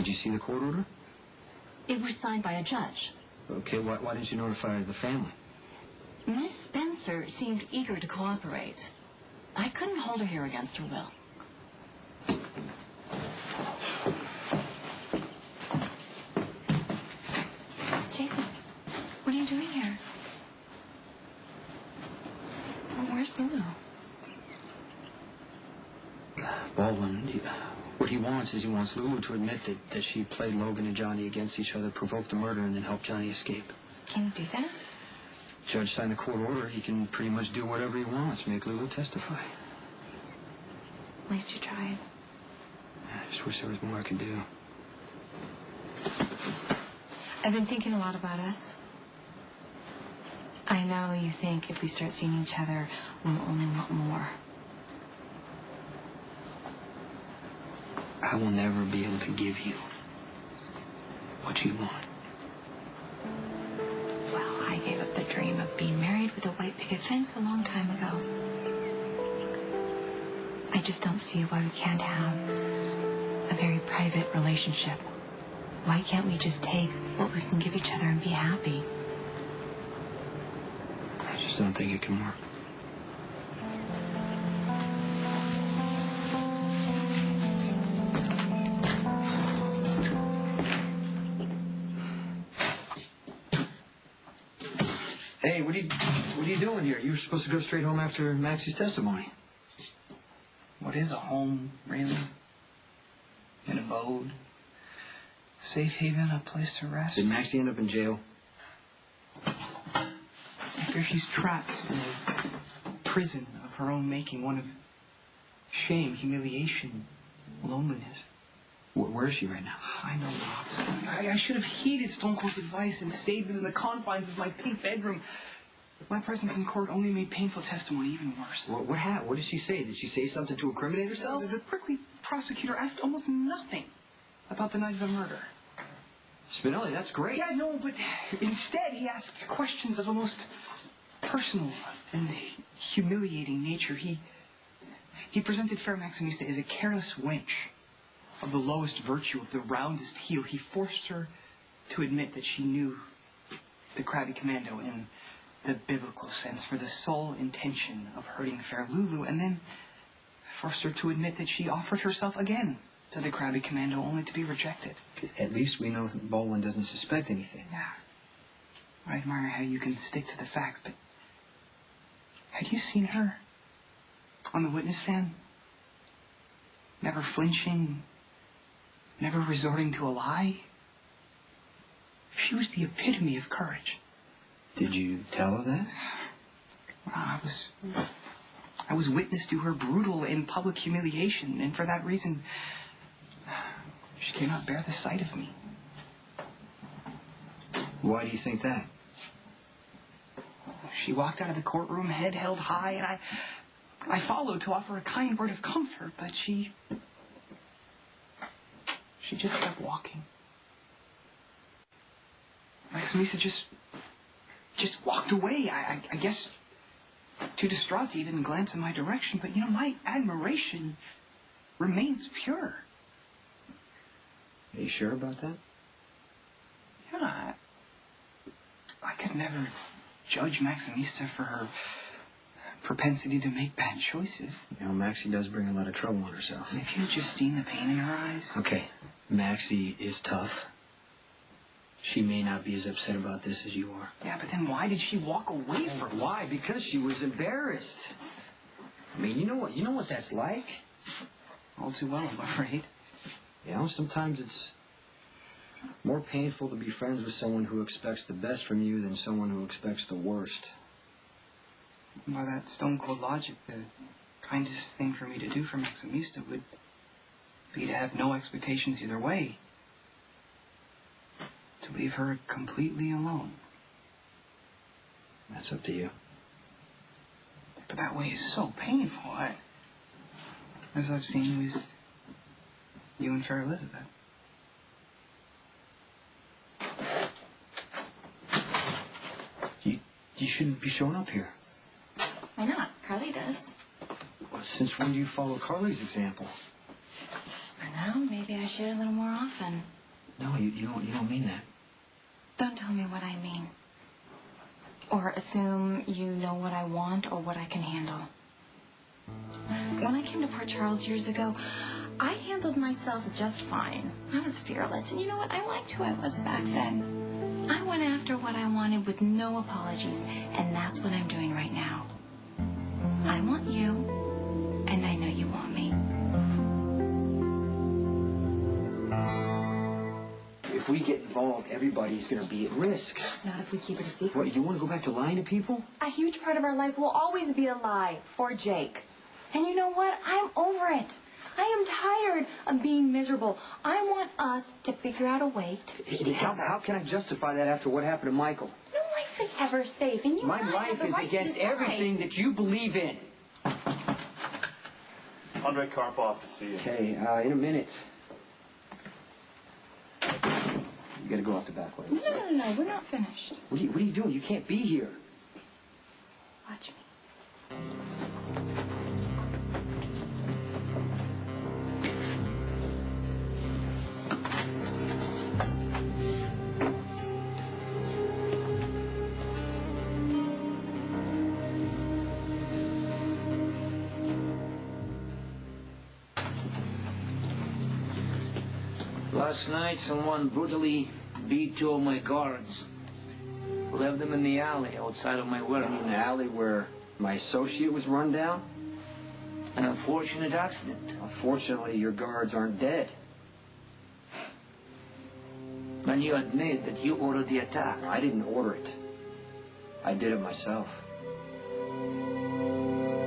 Did you see the court order? It was signed by a judge. Okay, why didn't you notify the family? Miss Spencer seemed eager to cooperate. I couldn't hold her here against her will. Jason, what are you doing here? Where's Lulu? Baldwin, what he wants is he wants Lulu to admit that she played Logan and Johnny against each other, provoked the murder, and then helped Johnny escape. Can you do that? Judge signed the court order. He can pretty much do whatever he wants, make Lulu testify. At least you tried. I just wish there was more I could do. I've been thinking a lot about us. I know you think if we start seeing each other, we'll only want more. I will never be able to give you what you want. Well, I gave up the dream of being married with a white picket fence a long time ago. I just don't see why we can't have a very private relationship. Why can't we just take what we can give each other and be happy? I just don't think it can work. Hey, what are you doing here? You were supposed to go straight home after Maxie's testimony. What is a home, really? An abode? Safe haven, a place to rest? Did Maxie end up in jail? I fear she's trapped in a prison of her own making, one of shame, humiliation, loneliness. Where is she right now? I know not. I should have heeded Stone Cold's advice and stayed within the confines of my pink bedroom. My presence in court only made painful testimony even worse. What happened? What did she say? Did she say something to incriminate herself? The prickly prosecutor asked almost nothing about the night of the murder. Spinelli, that's great. Yeah, no, but instead he asked questions of a most personal and humiliating nature. He presented Fair Maximista as a careless wench of the lowest virtue, of the roundest heel. He forced her to admit that she knew the crabby commando in the biblical sense for the sole intention of hurting fair Lulu, and then forced her to admit that she offered herself again to the crabby commando only to be rejected. At least we know that Baldwin doesn't suspect anything. Yeah. I admire how you can stick to the facts, but had you seen her on the witness stand? Never flinching, never resorting to a lie? She was the epitome of courage. Did you tell her that? Well, I was witness to her brutal and public humiliation, and for that reason, she cannot bear the sight of me. Why do you think that? She walked out of the courtroom, head held high, and I followed to offer a kind word of comfort, but she just kept walking. Maximisa just walked away. I guess too distraught to even glance in my direction, but my admiration remains pure. Are you sure about that? Yeah, I could never judge Maximista for her propensity to make bad choices. Maxie does bring a lot of trouble on herself. If you had just seen the pain in her eyes. Okay, Maxie is tough. She may not be as upset about this as you are. Yeah, but then why did she walk away from it? Why? Because she was embarrassed. I mean, you know what that's like? All too well, I'm afraid. Sometimes it's more painful to be friends with someone who expects the best from you than someone who expects the worst. By that stone cold logic, the kindest thing for me to do for Maximista would be to have no expectations either way. To leave her completely alone. That's up to you. But that way is so painful. As I've seen with you and Fair Elizabeth. You shouldn't be showing up here. Why not? Carly does. Well, since when do you follow Carly's example? I Well, maybe I should a little more often. No, you don't mean that. Don't tell me what I mean. Or assume you know what I want or what I can handle. When I came to Port Charles years ago, I handled myself just fine. I was fearless, and you know what? I liked who I was back then. I went after what I wanted with no apologies, and that's what I'm doing right now. I want you, and I know you want me. If we get involved, everybody's going to be at risk. Not if we keep it a secret. What, you want to go back to lying to people? A huge part of our life will always be a lie for Jake. And you know what? I'm over it. I am tired of being miserable. I want us to figure out a way to be together. How can I justify that after what happened to Michael? No life is ever safe, and you My and I have life the is right to against decide. everything that you believe in. Andre Karpov to see you. Okay, in a minute. You gotta go out the back way. No, we're not finished. What are you doing? You can't be here. Watch me. Last night, someone brutally beat 2 of my guards. Left them in the alley outside of my warehouse. In the alley where my associate was run down? An unfortunate accident. Unfortunately, your guards aren't dead. And you admit that you ordered the attack. I didn't order it. I did it myself.